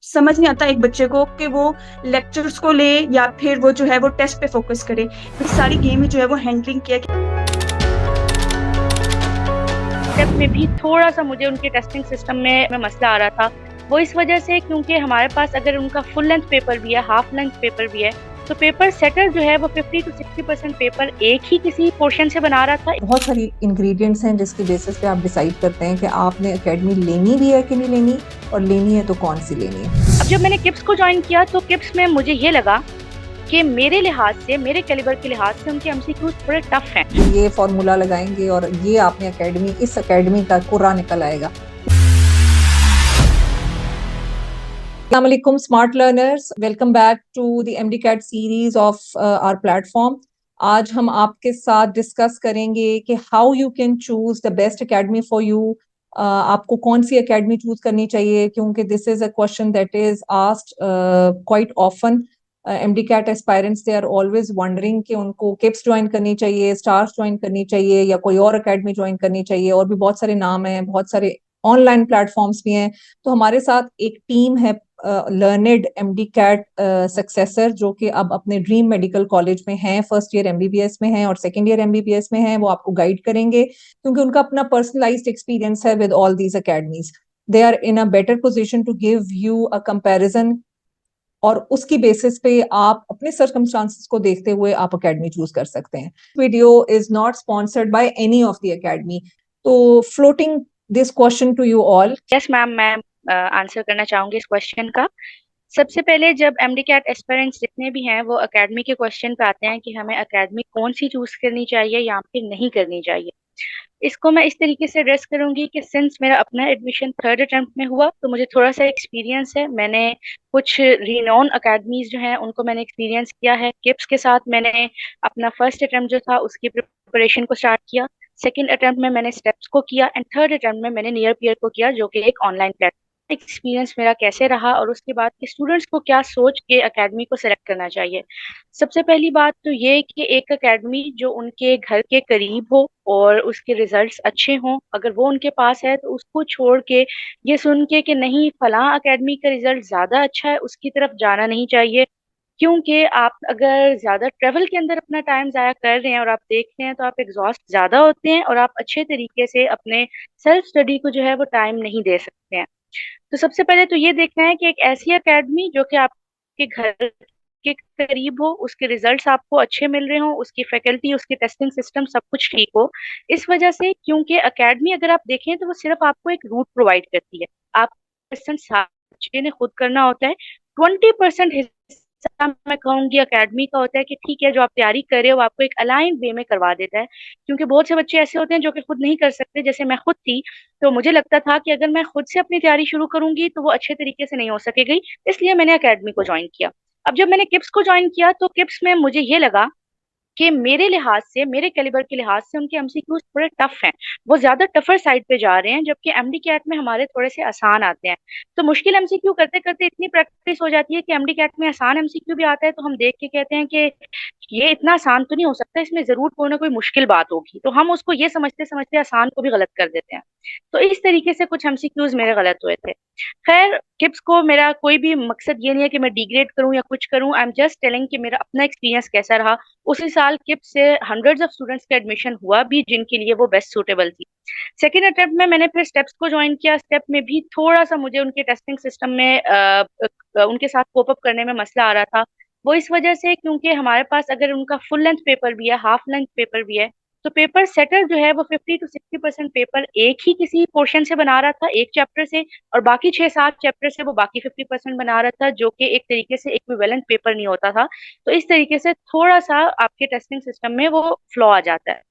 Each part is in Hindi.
समझ नहीं आता एक बच्चे को कि वो लेक्चर्स को ले या फिर वो जो है वो टेस्ट पे फोकस करे। फिर सारी गेम में जो है वो हैंडलिंग किया। स्टेप में भी थोड़ा-सा मुझे उनके टेस्टिंग सिस्टम में मसला आ रहा था। वो इस वजह से क्योंकि हमारे पास अगर उनका फुल लेंथ पेपर भी है, हाफ लेंथ पेपर भी है, तो पेपर सेटर जो है वो 50 टू 60% पेपर एक ही किसी पोर्शन से बना रहा था। बहुत सारी इंग्रेडिएंट्स हैं जिसके बेसिस पे आप डिसाइड करते हैं कि आपने एकेडमी लेनी भी है कि नहीं लेनी, और लेनी है तो कौन सी लेनी है। अब जब मैंने किप्स को जॉइन किया तो किप्स में मुझे ये लगा कि मेरे लिहाज से, मेरे कैलिबर के लिहाज से उनके एमसीक्यूज थोड़े टफ हैं। ये फॉर्मूला लगाएंगे और ये आपने इस एकेडमी का पूरा निकल आएगा। अस्सलाम वालेकुम smart learners, welcome back to the MDCAT series of our platform. आज हम आपके साथ डिस्कस करेंगे कि how you can choose the best academy for you. आपको कौन सी एकेडमी चूज करनी चाहिए, क्योंकि this is a question that is asked quite often. MDCAT aspirants they are always wondering कि उनको किप्स ज्वाइन करनी चाहिए, स्टार्स ज्वाइन करनी चाहिए, या कोई और एकेडमी ज्वाइन करनी चाहिए। और भी बहुत सारे नाम हैं, बहुत सारे ऑनलाइन प्लेटफॉर्म्स भी हैं। तो हमारे साथ एक टीम है लर्नेड MDCAT सक्सेसर, जो कि अब अपने ड्रीम मेडिकल कॉलेज में हैं, फर्स्ट ईयर MBBS में हैं और सेकेंड ईयर MBBS में हैं। वो आपको गाइड करेंगे क्योंकि उनका अपना पर्सनलाइज्ड एक्सपीरियंस है with all these academies. They are in a better position to give you a comparison, और उसकी बेसिस पे आप अपने सर्कमस्टांसेस को देखते हुए आप अकेडमी चूज कर सकते हैं। Video is not sponsored by any of the academy. तो floating this question to you all. Yes ma'am, मैं आंसर करना चाहूंगी इस क्वेश्चन का। सबसे पहले जब MDCAT एस्पिरेंट्स जितने भी हैं वो एकेडमी के क्वेश्चन पे आते हैं कि हमें एकेडमी कौन सी चूज करनी चाहिए या फिर नहीं करनी चाहिए, इसको मैं इस तरीके से एड्रेस करूंगी कि सिंस मेरा अपना एडमिशन थर्ड अटेम्प्ट में हुआ तो मुझे थोड़ा सा एक्सपीरियंस है। मैंने कुछ रिनोन अकेडमीज जो हैं उनको मैंने एक्सपीरियंस किया है। किप्स के साथ मैंने अपना फर्स्ट अटेम्प्ट जो था उसकी प्रिपरेशन को स्टार्ट किया। सेकंड अटेम्प्ट में मैंने स्टेप्स को किया एंड थर्ड अटेम्प्ट में मैंने नियर पीयर को किया, जो कि एक ऑनलाइन प्लेटफॉर्म। एक्सपीरियंस मेरा कैसे रहा और उसके बाद के स्टूडेंट्स को क्या सोच के एकेडमी को सिलेक्ट करना चाहिए। सबसे पहली बात तो ये कि एक एकेडमी जो उनके घर के करीब हो और उसके रिजल्ट्स अच्छे हों, अगर वो उनके पास है तो उसको छोड़ के ये सुन के कि नहीं फलां एकेडमी का रिजल्ट ज्यादा अच्छा है उसकी तरफ जाना नहीं चाहिए। क्योंकि आप अगर ज्यादा ट्रेवल के अंदर अपना टाइम जाया कर रहे हैं और आप देख रहे हैं तो आप एग्जॉस्ट ज्यादा होते हैं और आप अच्छे तरीके से अपने सेल्फ स्टडी को जो है वो टाइम नहीं दे सकते हैं। तो सबसे पहले तो ये देखना है कि एक ऐसी एकेडमी जो कि आपके घर के करीब हो, उसके रिजल्ट्स आपको अच्छे मिल रहे हो, उसकी फैकल्टी, उसकी टेस्टिंग सिस्टम सब कुछ ठीक हो। इस वजह से क्योंकि एकेडमी अगर आप देखें तो वो सिर्फ आपको एक रूट प्रोवाइड करती है। आप परसेंट बच्चे ने खुद करना होता है। 20% हिस्सा मैं कहूंगी एकेडमी का होता है कि ठीक है जो आप तैयारी कर रहे हो वो आपको एक अलाइन वे में करवा देता है। क्योंकि बहुत से बच्चे ऐसे होते हैं जो कि खुद नहीं कर सकते, जैसे मैं खुद थी। तो मुझे लगता था कि अगर मैं खुद से अपनी तैयारी शुरू करूंगी तो वो अच्छे तरीके से नहीं हो सकेगी, इसलिए मैंने एकेडमी को ज्वाइन किया। अब जब मैंने किप्स को ज्वाइन किया तो किप्स में मुझे ये लगा कि मेरे लिहाज से, मेरे कैलिबर के लिहाज से उनके एमसीक्यूज थोड़े टफ हैं। वो ज्यादा टफर साइड पे जा रहे हैं, जबकि MDCAT में हमारे थोड़े से आसान आते हैं। तो मुश्किल एमसीक्यू करते करते इतनी प्रैक्टिस हो जाती है कि MDCAT में आसान एमसीक्यू भी आता है तो हम देख के कहते हैं कि ये इतना आसान तो नहीं हो सकता, इसमें जरूर कोई ना कोई मुश्किल बात होगी, तो हम उसको ये समझते समझते आसान को भी गलत कर देते हैं। तो इस तरीके से कुछ एमसीक्यूज मेरे गलत हुए थे। खैर, किप्स को मेरा कोई भी मकसद ये नहीं है कि मैं डिग्रेड करूं या कुछ करूं। आई एम जस्ट टेलिंग कि मेरा अपना एक्सपीरियंस कैसा रहा। उसी साल किप्स से हंड्रेड्स ऑफ स्टूडेंट्स का एडमिशन हुआ भी जिनके लिए वो बेस्ट सूटेबल थी। सेकेंड अटेम्प्ट में मैंने फिर स्टेप्स को ज्वाइन किया। स्टेप में भी थोड़ा सा मुझे उनके टेस्टिंग सिस्टम में उनके साथ कोप अप करने में मसला आ रहा था। वो इस वजह से क्योंकि हमारे पास अगर उनका फुल लेंथ पेपर भी है, हाफ लेंथ पेपर भी है, तो पेपर सेटर जो है वो 50 टू 60% पेपर एक ही किसी पोर्शन से बना रहा था, एक चैप्टर से, और बाकी 6-7 चैप्टर से वो बाकी 50% बना रहा था, जो कि एक तरीके से इक्विवेलेंट पेपर नहीं होता था। तो इस तरीके से थोड़ा सा आपके टेस्टिंग सिस्टम में वो फ्लॉ आ जाता है।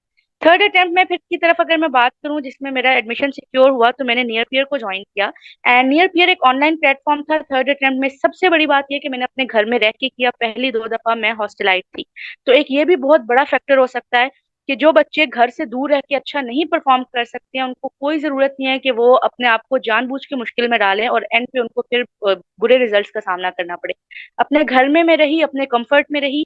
थर्ड अटेम्प्ट में फिर की तरफ अगर मैं बात करूं जिसमें मेरा एडमिशन सिक्योर हुआ, तो मैंने नियर पियर को ज्वाइन किया। एंड नियर पियर एक ऑनलाइन प्लेटफॉर्म था। थर्ड अटेम्प्ट में सबसे बड़ी बात यह कि मैंने अपने घर में रह के किया। पहली 2 दफा मैं हॉस्टलाइज थी, तो एक ये भी बहुत बड़ा फैक्टर हो सकता है कि जो बच्चे घर से दूर रह के अच्छा नहीं परफॉर्म कर सकते हैं उनको कोई जरूरत नहीं है कि वो अपने आप को जानबूझ के मुश्किल में डालें और एंड पे उनको फिर बुरे रिजल्ट्स का सामना करना पड़े। अपने घर में मैं रही, अपने कंफर्ट में रही,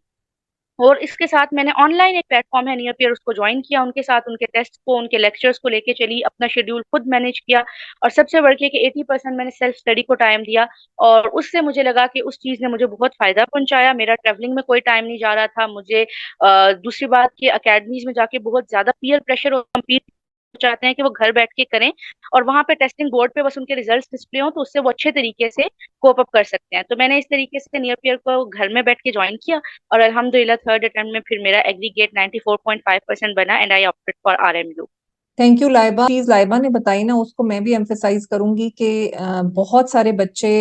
और इसके साथ मैंने ऑनलाइन एक प्लेटफॉर्म है नियर पेयर, उसको ज्वाइन किया, उनके साथ उनके टेस्ट को, उनके लेक्चर्स को लेके चली, अपना शेड्यूल खुद मैनेज किया। और सबसे बढ़ के कि 80% मैंने सेल्फ स्टडी को टाइम दिया, और उससे मुझे लगा कि उस चीज ने मुझे बहुत फायदा पहुंचाया। मेरा ट्रैवलिंग में कोई टाइम नहीं जा रहा था मुझे। दूसरी बात कि अकेडमीज में जाके बहुत ज्यादा पीयर प्रेशर और compete चाहते हैं कि वो घर बैठ के करें, और वहां पे टेस्टिंग बोर्ड पे बस उनके रिजल्ट्स डिस्प्ले हो तो उससे वो अच्छे तरीके से कोप अप कर सकते हैं। तो मैंने इस तरीके से नियर पेयर को घर में बैठ के ज्वाइन किया, और अल्हम्दुलिल्लाह थर्ड अटेम्प्ट में फिर मेरा एग्रीगेट 94.5% बना, and I opted for RMU। Thank you Laiba. चीज लाइबा ने बताई ना, उसको मैं भी एम्फेसाइज करूंगी कि बहुत सारे बच्चे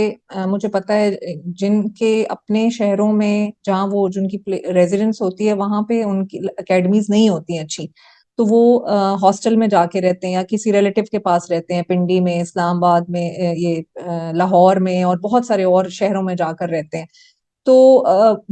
मुझे पता है जिनके अपने शहरों में जहाँ वो जिनकी रेजिडेंस होती है वहां पे उनकी एकेडमीज नहीं होती हैं अच्छी, तो वो हॉस्टल में जाके रहते हैं या किसी रिलेटिव के पास रहते हैं, पिंडी में, इस्लामाबाद में, लाहौर में और बहुत सारे और शहरों में जाकर रहते हैं। तो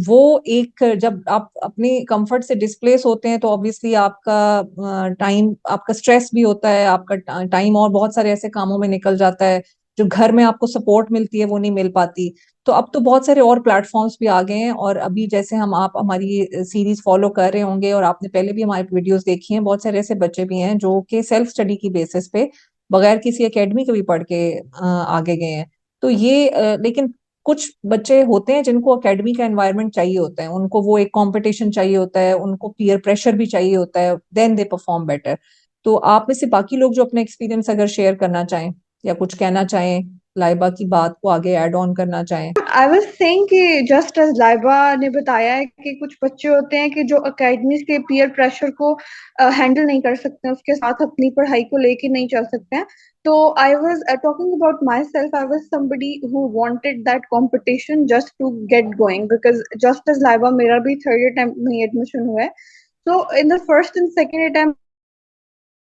वो एक, जब आप अपने कंफर्ट से डिस्प्लेस होते हैं तो ऑब्वियसली आपका टाइम, आपका स्ट्रेस भी होता है, आपका टाइम और बहुत सारे ऐसे कामों में निकल जाता है, जो घर में आपको सपोर्ट मिलती है वो नहीं मिल पाती। तो अब तो बहुत सारे और प्लेटफॉर्म्स भी आ गए हैं, और अभी जैसे आप हमारी सीरीज फॉलो कर रहे होंगे और आपने पहले भी हमारी वीडियोस देखी हैं, बहुत सारे ऐसे बच्चे भी हैं जो कि सेल्फ स्टडी की बेसिस पे बगैर किसी एकेडमी के भी पढ़ के आगे गए हैं। तो ये लेकिन कुछ बच्चे होते हैं जिनको एकेडमी का एनवायरनमेंट चाहिए होता है, उनको वो एक कंपटीशन चाहिए होता है, उनको पीयर प्रेशर भी चाहिए होता है, देन दे परफॉर्म बेटर। तो आप में से बाकी लोग जो अपना एक्सपीरियंस अगर शेयर करना चाहें या कुछ कहना चाहें, लाइबा की बात को आगे ऐड ऑन करना चाहें। आई वाज सेइंग कि जस्ट एज लाइबा ने बताया है कि कुछ बच्चे होते हैं कि जो अकेडमी के पीयर प्रेशर को हैंडल नहीं कर सकते हैं, उसके साथ अपनी पढ़ाई को लेके नहीं चल सकते हैं। तो I was talking about myself, I was somebody who wanted that competition just to get going, because just as Laiba मेरा भी थर्ड अटेम्प्ट में एडमिशन हुआ है। So in the first and second attempt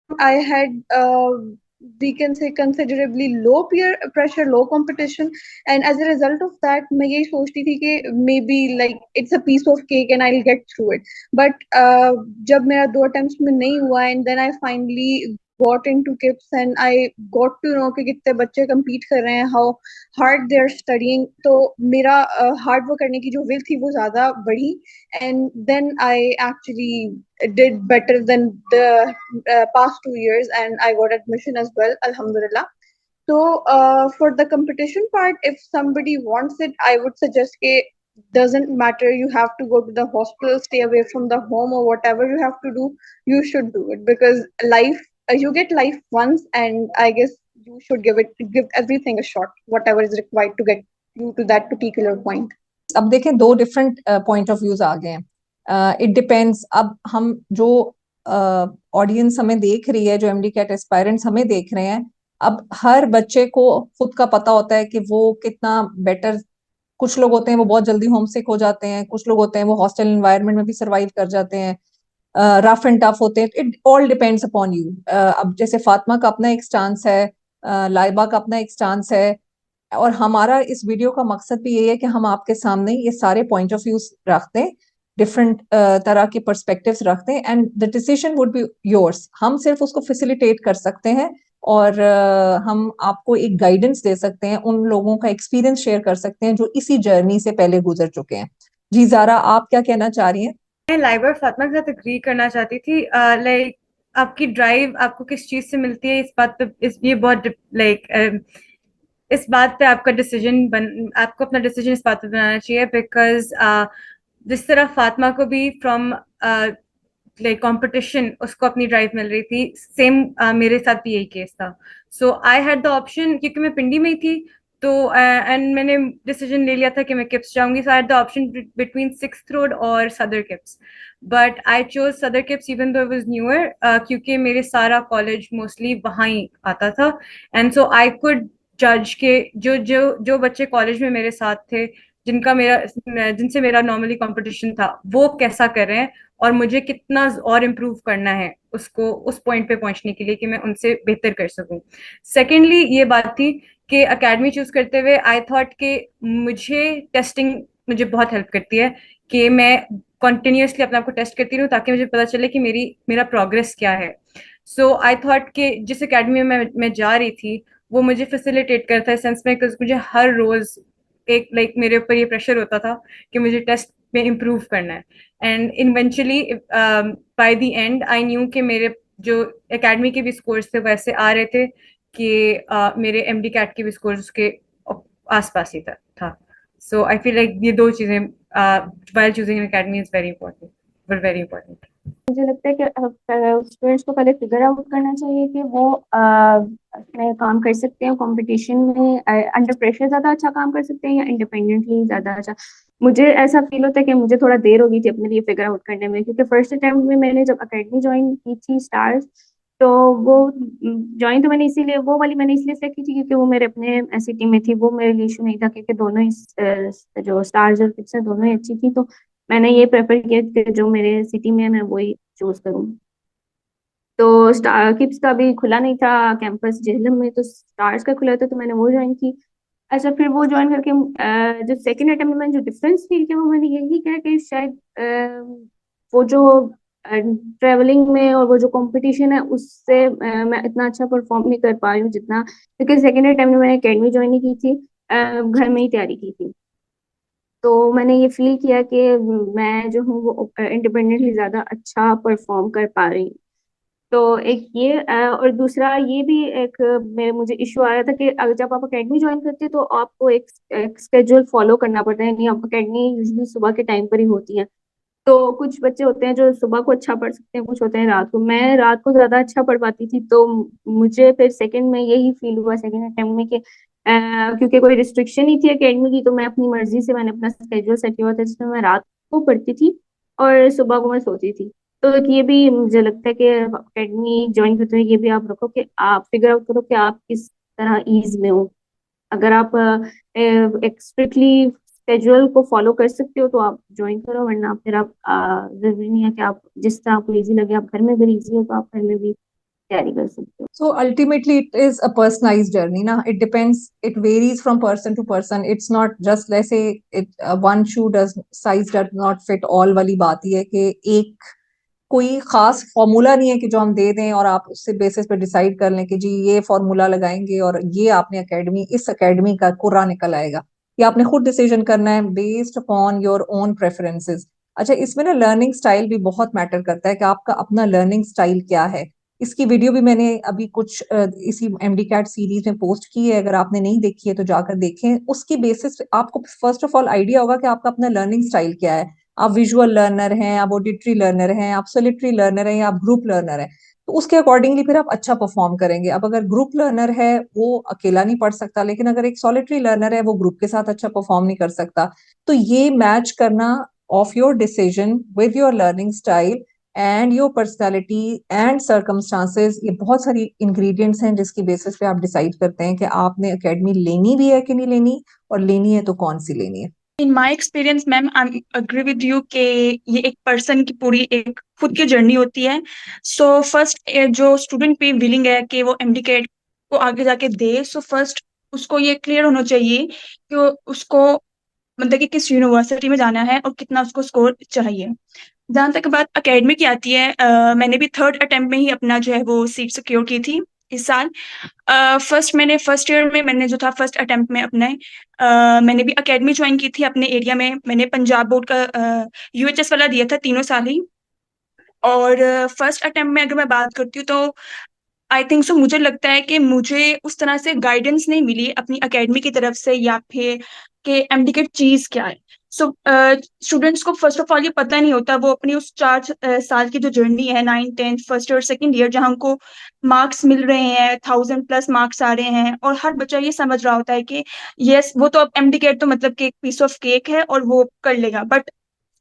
I had we can say considerably low peer pressure, low competition, and as a result of that, मैं यही सोचती थी कि maybe like it's a piece of cake and I'll get through it. But जब मेरा 2 attempts में नहीं हुआ, and then I finally got into KIPS and I got to know कि कितने बच्चे compete कर रहे हैं, how hard they're studying. तो मेरा hard work करने की जो will थी वो ज़्यादा बढ़ी, and then I actually did better than the past 2 years, and I got admission as well, alhamdulillah. So for the competition part, if somebody wants it, I would suggest it doesn't matter, you have to go to the hospital, stay away from the home, or whatever you have to do, you should do it, because life, you get life once, and I guess you should give everything a shot, whatever is required to get you to that particular point. अब देखें, दो डिफरेंट पॉइंट ऑफ व्यूज आ गए हैं। इट डिपेंड्स, अब हम जो ऑडियंस हमें देख रही है, जो एमडी कैट एस्पायरेंट्स हमें देख रहे हैं, अब हर बच्चे को खुद का पता होता है कि वो कितना बेटर, कुछ लोग होते हैं वो बहुत जल्दी होम सिक हो जाते हैं, कुछ लोग होते हैं वो हॉस्टल एनवायरनमेंट में भी सरवाइव कर जाते हैं, रफ एंड टफ होते हैं। It all depends upon you. अब जैसे फातिमा का अपना एक स्टांस है, लाइबा का अपना एक स्टांस है, और हमारा इस वीडियो का मकसद भी यही है कि हम आपके सामने ये सारे पॉइंट ऑफ व्यूज रखते हैं, डिफरेंट तरह के पर्सपेक्टिव्स रखते हैं, and the decision would be yours. हम सिर्फ उसको फैसिलिटेट कर सकते हैं, और हम आपको एक गाइडेंस दे सकते हैं, उन लोगों का एक्सपीरियंस शेयर कर सकते हैं जो इसी जर्नी से पहले गुजर चुके हैं। जी ज़ारा, आप क्या कहना चाह रही हैं? मैं लाइबा और फातिमा के साथ एग्री करना चाहती थी। लाइक आपकी ड्राइव आपको किस चीज से मिलती है, इस बात पे ये बहुत लाइक इस बात पे आपका आपको अपना डिसीजन इस बात पे बनाना चाहिए, बिकॉज जिस तरह फातिमा को भी फ्रॉम लाइक कंपटीशन उसको अपनी ड्राइव मिल रही थी, सेम मेरे साथ भी यही केस था। सो आई हैड द ऑप्शन, क्योंकि मैं पिंडी में ही थी, तो एंड मैंने डिसीजन ले लिया था कि मैं किप्स जाऊंगी। So I had the option between 6th road और Saddar KIPS, but I chose Saddar KIPS even though it was newer, क्योंकि मेरे सारा कॉलेज मोस्टली वहाँ ही आता था, एंड सो आई कुड जज के जो जो जो बच्चे कॉलेज में मेरे साथ थे, जिनसे मेरा नॉर्मली कंपटीशन था, वो कैसा कर रहे हैं और मुझे कितना और इम्प्रूव करना है उसको उस पॉइंट पे पहुंचने के लिए कि मैं उनसे बेहतर कर सकूं। सेकेंडली ये बात थी कि एकेडमी चूज करते हुए आई थॉट कि टेस्टिंग मुझे बहुत हेल्प करती है, कि मैं कंटिन्यूअसली अपने आप को टेस्ट करती रहूं ताकि मुझे पता चले कि मेरा प्रोग्रेस क्या है। सो आई थॉट कि जिस एकेडमी में मैं जा रही थी वो मुझे फैसिलिटेट करता है सेंस में, मुझे हर रोज एक लाइक मेरे ऊपर ये प्रेशर होता था कि मुझे टेस्ट में इम्प्रूव करना है। And eventually by the and I knew कि मेरे जो एकेडमी के भी स्कोर्स थे वैसे आ रहे थे कि मेरे एमडी कैट के भी स्कोर्स उसके आसपास ही था। सो आई फील लाइक ये दो चीजें while choosing an academy is very important, were very important. मुझे लगता है कि स्टूडेंट्स को पहले फिगर आउट करना चाहिए कि वो अपने काम कर सकते हैं कंपटीशन में, अंडर प्रेशर ज्यादा अच्छा काम कर सकते हैं या इंडिपेंडेंटली ज्यादा अच्छा। मुझे ऐसा फील होता है कि मुझे थोड़ा देर हो गई थी अपने लिए फिगर आउट करने में, क्योंकि फर्स्ट अटेम्प्ट में मैंने जब अकेडमी ज्वाइन की थी स्टार्स, तो वो ज्वाइन तो मैंने इसीलिए, वो वाली मैंने इसलिए सेलेक्ट की थी क्योंकि वो मेरे अपने सिटी में थी। वो मेरे लिए इशू नहीं था क्योंकि दोनों ही जो स्टार्स और फिक्स है दोनों ही अच्छी थी, तो मैंने ये प्रेफर किया कि जो मेरे सिटी में है मैं वही चूज करूँ। तो स्टार किप्स का भी खुला नहीं था कैंपस जेहलम में, तो स्टार्स का खुला था तो मैंने वो ज्वाइन की। अच्छा, फिर वो ज्वाइन करके जो सेकंड अटेम्प्ट में जो डिफरेंस फील किया वो मैंने यही किया कि शायद वो जो ट्रेवलिंग में और वो जो कंपटीशन है उससे मैं इतना अच्छा परफॉर्म नहीं कर पा रही हूँ जितना, क्योंकि सेकंड अटेम्प्ट में मैंने अकेडमी ज्वाइन नहीं की थी, घर में ही तैयारी की थी। तो मैंने ये फील किया कि मैं जो हूँ वो इंडिपेंडेंटली ज्यादा अच्छा परफॉर्म कर पा रही हूँ। तो एक ये और दूसरा ये भी एक मेरे मुझे इशू आ रहा था कि अगर जब आप अकेडमी ज्वाइन करते हैं तो आपको एक स्केड्यूल फॉलो करना पड़ता है। नहीं, आप अकेडमी यूजली सुबह के टाइम पर ही होती है, तो कुछ बच्चे होते हैं जो सुबह को अच्छा पढ़ सकते हैं, कुछ होते हैं रात को। मैं रात को ज्यादा अच्छा पढ़ पाती थी, तो मुझे फिर सेकंड में यही फील हुआ सेकंड अटेम्प्ट में कि क्योंकि कोई रिस्ट्रिक्शन नहीं थी एकेडमी की, तो मैं अपनी मर्जी से मैंने अपना स्केड्यूल सेट किया हुआ था जिसमें मैं रात को पढ़ती थी और सुबह को मैं सोती थी। तो ये भी मुझे लगता है कि अकेडमी ज्वाइन करते हुए ये भी आप रखो कि आप फिगर आउट करो कि आप किस तरह ईज में हो। अगर आप एक स्ट्रिक्टली स्केड्यूल को फॉलो कर सकते हो तो आप ज्वाइन करो, वरना फिर आप जरूरी नहीं है कि आप जिस तरह आपको इजी लगे, आप घर में अगर इजी हो तो आप घर में भी तैयारी कर सकते हो। So ultimately, it is a personalized journey. Now, it depends. It varies from person to person. It's not just, let's say, it one shoe does size does not fit all वाली बात ही है कि एक कोई खास फॉर्मूला नहीं है कि जो हम दे दें और आप उससे बेसिस पे डिसाइड कर लें कि जी ये फॉर्मूला लगाएंगे और ये आपने अकेडमी इस अकेडमी का कुर्रा निकल आएगा। ये आपने खुद डिसीजन करना है based upon your own preferences. अच्छा, इसमें ना लर्निंग स्टाइल भी बहुत मैटर करता है कि आपका अपना लर्निंग स्टाइल क्या है। इसकी वीडियो भी मैंने अभी कुछ इसी एमडी कैट सीरीज में पोस्ट की है, अगर आपने नहीं देखी है तो जाकर देखें। उसकी बेसिस पे आपको फर्स्ट ऑफ ऑल आइडिया होगा कि आपका अपना लर्निंग स्टाइल क्या है। आप विजुअल लर्नर हैं, आप ऑडिटरी लर्नर हैं, आप सोलिटरी लर्नर हैं या आप ग्रुप लर्नर हैं, तो उसके अकॉर्डिंगली फिर आप अच्छा परफॉर्म करेंगे। अब अगर ग्रुप लर्नर है वो अकेला नहीं पढ़ सकता, लेकिन अगर एक सॉलिटरी लर्नर है वो ग्रुप के साथ अच्छा परफॉर्म नहीं कर सकता। तो ये मैच करना of your decision with your learning style and your personality and circumstances, ये बहुत सारी इंग्रेडिएंट्स हैं जिसकी बेसिस पे आप डिसाइड करते हैं कि आपने अकेडमी लेनी भी है कि नहीं लेनी, और लेनी है तो कौन सी लेनी है। In my experience ma'am, I agree with you कि ये एक पर्सन की पूरी एक खुद की जर्नी होती है। सो फर्स्ट जो स्टूडेंट भी विलिंग है कि वो एमडीकेट को आगे जाके दे, सो फर्स्ट उसको ये क्लियर होना चाहिए कि उसको मतलब कि किस यूनिवर्सिटी में जाना है और कितना उसको स्कोर चाहिए। जहाँ तक बात एकेडमी की आती है, मैंने भी थर्ड अटेम्प्ट में ही अपना जो है वो सीट सिक्योर की थी इस साल। फर्स्ट ईयर में मैंने जो था फर्स्ट अटेम्प्ट में अपने मैंने भी एकेडमी ज्वाइन की थी अपने एरिया में। मैंने पंजाब बोर्ड का यूएचएस वाला दिया था तीनों साल ही। और फर्स्ट अटेम्प्ट में अगर मैं बात करती हूँ तो आई थिंक सो मुझे लगता है कि मुझे उस तरह से गाइडेंस नहीं मिली अपनी एकेडमी की तरफ से या फिर कि एमडीकेट चीज क्या है। सो स्टूडेंट्स को फर्स्ट ऑफ ऑल ये पता नहीं होता, वो अपनी उस 4 साल की जो जर्नी है 9th 10th फर्स्ट और सेकंड ईयर जहाँ उनको मार्क्स मिल रहे हैं 1000+ मार्क्स आ रहे हैं, और हर बच्चा ये समझ रहा होता है कि यस वो तो अब एमडीकेट तो मतलब कि एक पीस ऑफ केक है और वो कर लेगा। बट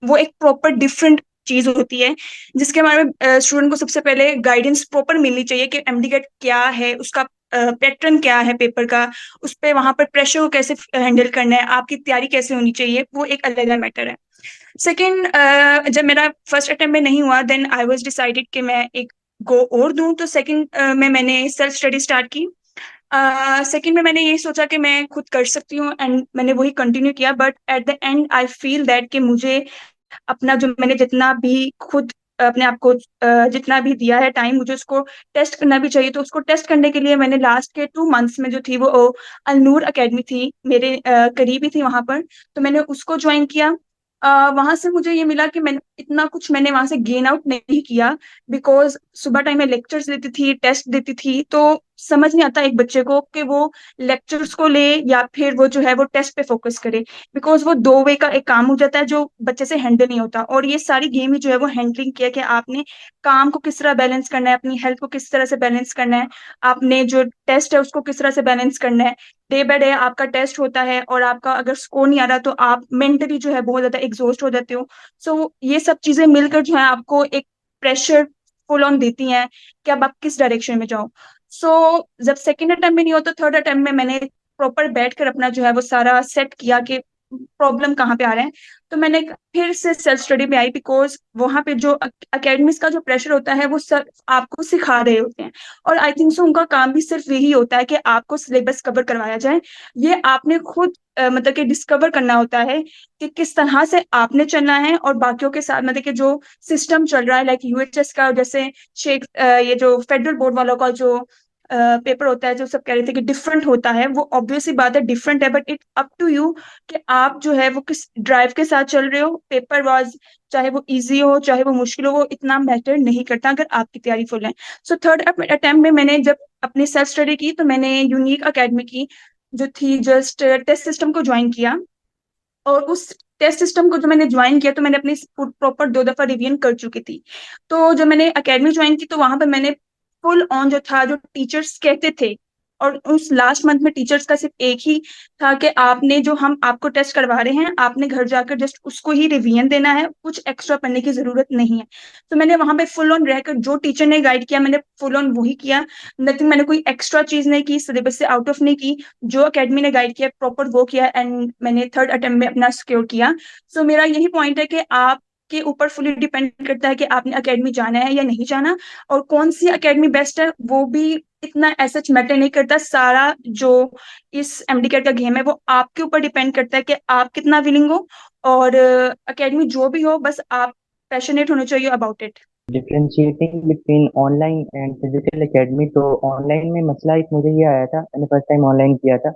वो एक प्रॉपर डिफरेंट चीज होती है जिसके बारे में स्टूडेंट को सबसे पहले गाइडेंस प्रॉपर मिलनी चाहिए कि एमडीकेट क्या है, उसका पैटर्न क्या है पेपर का, उस पे वहां पर प्रेशर को कैसे हैंडल करना है, आपकी तैयारी कैसे होनी चाहिए, वो एक अलग मैटर है। सेकेंड, जब मेरा फर्स्ट अटेम्प्ट में नहीं हुआ देन आई वाज डिसाइडेड कि मैं एक गो और दूं, तो सेकेंड में मैंने सेल्फ स्टडी स्टार्ट की। सेकेंड में मैंने यही सोचा कि मैं खुद कर सकती हूँ एंड मैंने वही कंटिन्यू किया। But at the and I feel that कि मुझे अपना जो मैंने जितना भी खुद अपने आप को जितना भी दिया है टाइम, मुझे उसको टेस्ट करना भी चाहिए। तो उसको टेस्ट करने के लिए मैंने लास्ट के 2 मंथ्स में जो थी वो अलनूर एकेडमी थी मेरे करीब ही थी वहां पर, तो मैंने उसको ज्वाइन किया। वहां से मुझे ये मिला कि मैंने वहां से गेन आउट नहीं किया, बिकॉज सुबह टाइम में लेक्चर्स देती थी, टेस्ट देती थी, तो समझ नहीं आता एक बच्चे को कि वो लेक्चर्स को ले या फिर वो जो है वो टेस्ट पे फोकस करे, बिकॉज वो दो वे का एक काम हो जाता है जो बच्चे से हैंडल नहीं होता। और ये सारी गेम ही जो है वो हैंडलिंग किया कि आपने काम को किस तरह बैलेंस करना है, अपनी हेल्थ को किस तरह से बैलेंस करना है, आपने जो टेस्ट है उसको किस तरह से बैलेंस करना है। डे बाय डे आपका टेस्ट होता है और आपका अगर स्कोर नहीं आ रहा तो आप मेंटली जो है बहुत ज्यादा एग्जॉस्ट हो जाते हो। सो ये सब चीजें मिलकर जो है आपको एक प्रेशर फुल ऑन देती हैं कि अब आप किस डायरेक्शन में जाओ। सो जब सेकेंड अटेम्प्ट में नहीं होता, थर्ड अटेम्प्ट में मैंने प्रॉपर बैठ कर अपना जो है वो सारा सेट किया कि प्रॉब्लम कहाँ पे आ रहे हैं। तो मैंने फिर से सेल्फ स्टडी में आई, बिकॉज वहां पे जो अकेडमिक्स का जो प्रेशर होता है वो सर आपको सिखा रहे होते हैं, और आई थिंक सो उनका काम भी सिर्फ यही होता है कि आपको सिलेबस कवर करवाया जाए। ये आपने खुद मतलब कि डिस्कवर करना होता है कि किस तरह से आपने चलना है और बाकियों के साथ, मतलब कि जो सिस्टम चल रहा है लाइक यूएचएस का, जैसे ये जो फेडरल बोर्ड वालों का जो पेपर होता है, जो सब कह रहे थे कि डिफरेंट होता है, वो ऑब्वियसली बात है डिफरेंट है, but it up to you कि आप जो है वो किस ड्राइव के साथ चल रहे हो। पेपर वाज चाहे वो इजी हो चाहे वो मुश्किल हो, वो इतना मैटर नहीं करता अगर आपकी तैयारी फुल है। सो थर्ड अटेम्प्ट में मैंने जब अपनी सेल्फ स्टडी की तो मैंने यूनिक अकेडमी की जो थी जस्ट टेस्ट सिस्टम को ज्वाइन किया। और उस टेस्ट सिस्टम को जो मैंने ज्वाइन किया तो मैंने अपनी प्रॉपर 2 दफा रिवीजन कर चुकी थी। तो जब मैंने एकेडमी ज्वाइन की तो वहां पर मैंने फुल ऑन जो था, जो टीचर्स कहते थे, और उस लास्ट मंथ में टीचर्स का सिर्फ एक ही था कि आपने जो हम आपको टेस्ट करवा रहे हैं आपने घर जाकर जस्ट उसको ही रिवीजन देना है, कुछ एक्स्ट्रा पढ़ने की जरूरत नहीं है। तो मैंने वहां पे फुल ऑन रहकर जो टीचर ने गाइड किया मैंने फुल ऑन वही किया। नथिंग, मैंने कोई एक्स्ट्रा चीज नहीं की, सिलेबस से आउट ऑफ नहीं की, जो अकेडमी ने गाइड किया प्रॉपर वो किया, एंड मैंने थर्ड अटेम्प्ट में अपना सिक्योर किया। सो मेरा यही पॉइंट है कि आप के ऊपर फुली डिपेंड करता है कि आपने अकेडमी जाना है या नहीं जाना, और कौन सी अकेडमी बेस्ट है वो भी इतना ऐसा मैटर नहीं करता। सारा जो इस एमडीकेट का गेम है वो आपके ऊपर डिपेंड करता है कि आप कितना विलिंग हो, और अकेडमी जो भी हो बस आप पैशनेट होने चाहिए about it. Differentiating between online and physical academy, तो ऑनलाइन में मसला एक मुझे ये आया था, मैंने फर्स्ट टाइम ऑनलाइन किया था,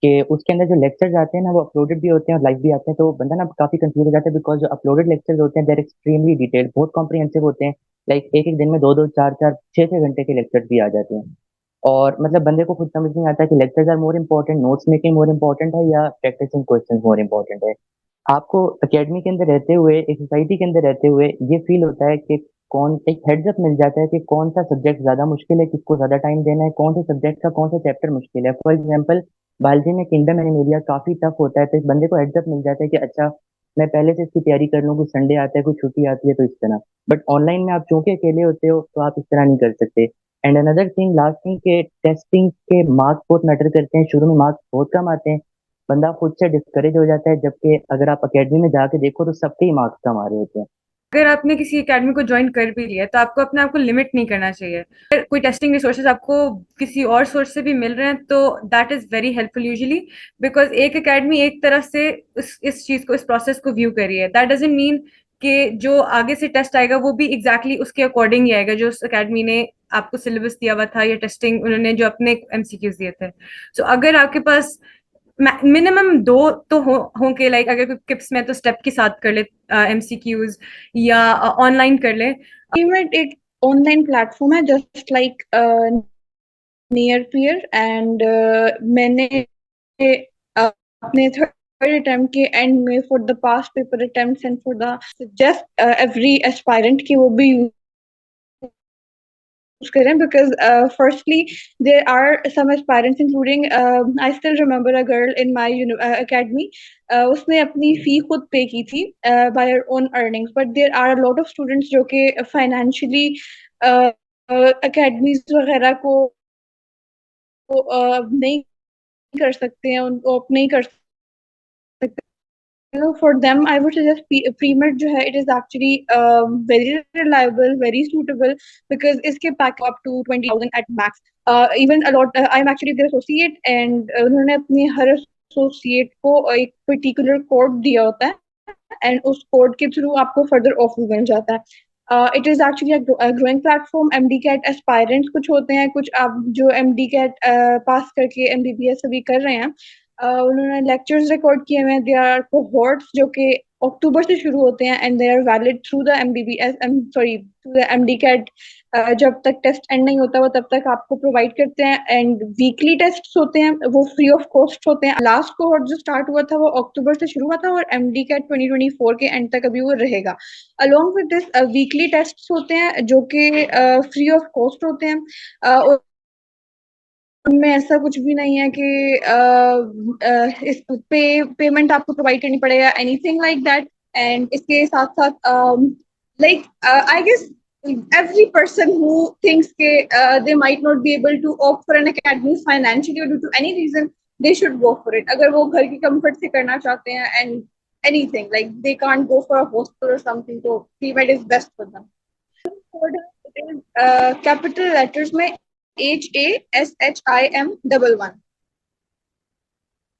कि उसके अंदर जो लेक्चर्स आते हैं ना वो अपलोडेड भी होते हैं और लाइव भी आते हैं, तो बंदा ना काफी कंफ्यूज हो जाता है, बिकॉज जो अपलोडेड लेक्चर्स होते हैं देर एक्सट्रीमली डिटेल, बहुत कॉम्प्रिहेंसिव होते हैं। लाइक एक एक दिन में दो दो चार चार छह छह घंटे के लेक्चर्स भी आ जाते हैं, और मतलब बंदे को खुद समझ नहीं आता कि lectures are more important, notes making more important है या प्रैक्टिसिंग क्वेश्चन मोर इम्पोर्टेंट है। आपको एकेडमी के अंदर रहते हुए, एक सोसाइटी के अंदर रहते हुए ये फील होता है कि कौन, एक हेड्स अप मिल जाता है कि कौन सा सब्जेक्ट ज्यादा मुश्किल है, किसको ज्यादा टाइम देना है, कौन से सब्जेक्ट का कौन सा चैप्टर मुश्किल है। फॉर एग्जाम्पल बायोलॉजी में किंगडम एनिमेलिया काफी टफ होता है, तो इस बंदे को हेड्स अप मिल जाता है कि अच्छा मैं पहले से इसकी तैयारी कर लूँ, कुछ संडे आता है कुछ छुट्टी आती है तो इस तरह। बट ऑनलाइन में आप चूंकि अकेले होते हो तो आप इस तरह नहीं कर सकते। And another thing, last thing, के टेस्टिंग के मार्क्स बहुत मैटर करते हैं, शुरू में मार्क्स बहुत कम आते हैं, बंदा खुद से डिस्करेज हो जाता है, जबकि अगर आप अकेडमी में जाके देखो तो सबके ही मार्क्स कम आ रहे होते हैं। अगर आपने किसी एकेडमी को ज्वाइन कर भी लिया तो आपको अपने आप को लिमिट नहीं करना चाहिए। अगर कोई टेस्टिंग रिसोर्सेज आपको किसी और सोर्स से भी मिल रहे हैं तो that is very helpful usually, because एक एकेडमी एक तरह से इस चीज को, इस प्रोसेस को व्यू करी है। दैट डजंट मीन कि जो आगे से टेस्ट आएगा वो भी एग्जैक्टली उसके अकॉर्डिंग ही आएगा जो उस एकेडमी ने आपको सिलेबस दिया हुआ था या टेस्टिंग उन्होंने जो अपने एमसीक्यूज दिए थे। सो अगर आपके पास मिनिमम दो तो होंगे, लाइक अगर कोई किप्स में तो स्टेप के साथ कर ले एमसीक्यूज या ऑनलाइन कर ले। Emerald एक ऑनलाइन प्लेटफॉर्म है just like near peer, and मैंने अपने थर्ड अटेम्प्ट के एंड में for the past paper attempts and for the just every aspirant की वो भी करें, because firstly there are some aspirants including I still remember a girl in my academy, उसने अपनी फी खुद पे की थी by her own earnings, but there are a lot of students जो कि financially academies वगैरह को नहीं कर सकते हैं, उनको नहीं कर सकते। For them, I would suggest pre-med जो है, it is actually very reliable, very suitable, because इसके pack up to 20,000 at max. Even a lot. I'm actually their associate, and उन्होंने अपनी हर associate को एक particular code दिया होता है, and उस code के through आपको further offer मिल जाता है। It is actually a growing platform. MDCAT aspirants कुछ होते हैं, कुछ आप जो MDCAT पास करके MBBS अभी कर रहे हैं, उन्होंने लेक्चर्स रिकॉर्ड किए हुए हैं। देयर आर कोहोर्ट्स जो कि अक्टूबर से शुरू होते हैं and they are valid through the MBBS through the MDCAT। जब तक टेस्ट एंड नहीं होता वो तब तक आपको प्रोवाइड करते हैं। एंड वीकली टेस्ट होते हैं, वो फ्री ऑफ कॉस्ट होते हैं। लास्ट कोहॉर्ट जो स्टार्ट हुआ था वो अक्टूबर से शुरू हुआ था और MDCAT 2024 के एंड तक अभी वो रहेगा। Along with this weekly test होते हैं जो कि फ्री ऑफ कॉस्ट होते हैं। और उनमें ऐसा कुछ भी नहीं है कि इस पेमेंट आपको प्रोवाइड करनी पड़ेगा, एनीथिंग लाइक दैट। एंड इसके साथ साथ like I guess every person who thinks they might not be able to opt for an academy financially or due to any reason, they should go for it. अगर वो घर की comfort से करना चाहते हैं and anything like they can't go for a hostel or something, so pre-med is best for them. It is capital letters में HASHIM11।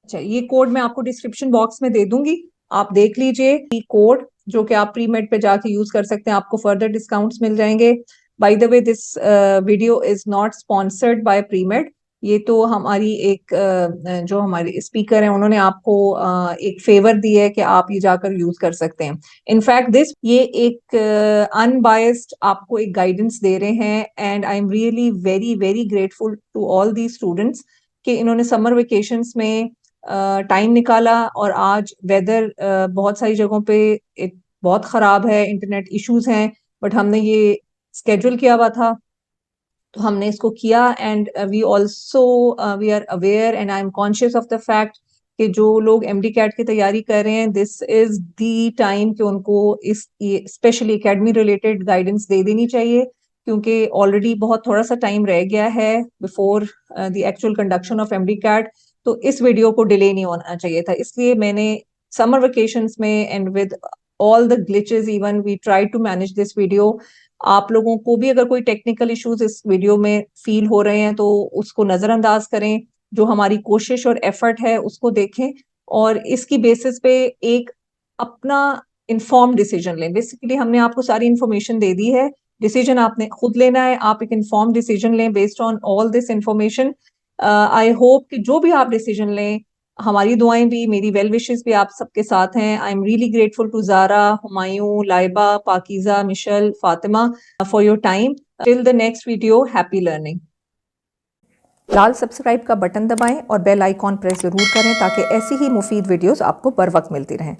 अच्छा, ये कोड मैं आपको डिस्क्रिप्शन बॉक्स में दे दूंगी, आप देख लीजिए ये कोड जो कि आप प्रीमेड पे जाके यूज कर सकते हैं, आपको फर्दर डिस्काउंट्स मिल जाएंगे। By the way this video is not sponsored bye premade, ये तो हमारी एक जो हमारे स्पीकर हैं उन्होंने आपको एक फेवर दी है कि आप ये जाकर यूज कर सकते हैं। इनफैक्ट ये एक अनबायस्ड आपको एक गाइडेंस दे रहे हैं and I am really very very grateful to all the students कि इन्होंने समर वेकेशंस में टाइम निकाला। और आज वेदर बहुत सारी जगहों पे बहुत खराब है, इंटरनेट इश्यूज हैं, बट हमने ये स्केड्यूल किया हुआ था तो हमने इसको किया। And we also we are aware and I am conscious of the fact कि जो लोग MDCAT की तैयारी कर रहे हैं, दिस इज द टाइम कि उनको इस स्पेशली एकेडमी रिलेटेड गाइडेंस दे देनी चाहिए, क्योंकि ऑलरेडी बहुत थोड़ा सा टाइम रह गया है before the actual conduction of MDCAT। तो इस वीडियो को डिले नहीं होना चाहिए था, इसलिए मैंने समर वेकेशंस में and with all the glitches even we try to manage this video. आप लोगों को भी अगर कोई टेक्निकल इश्यूज इस वीडियो में फील हो रहे हैं तो उसको नजरअंदाज करें, जो हमारी कोशिश और एफर्ट है उसको देखें और इसकी बेसिस पे एक अपना इन्फॉर्म डिसीजन लें। बेसिकली हमने आपको सारी इंफॉर्मेशन दे दी है, डिसीजन आपने खुद लेना है, आप एक इन्फॉर्म डिसीजन लें based on all this information. I hope कि जो भी आप डिसीजन लें, हमारी दुआएं भी, मेरी वेल विशेस भी आप सबके साथ हैं। I am really grateful to Zara, Humayun, Laiba, Pakeeza, Michelle, Fatima for your time. Till the next video, happy learning. लाल सब्सक्राइब का बटन दबाएं और बेल आइकॉन प्रेस जरूर करें ताकि ऐसी ही मुफीद वीडियोस आपको बर वक्त मिलती रहें।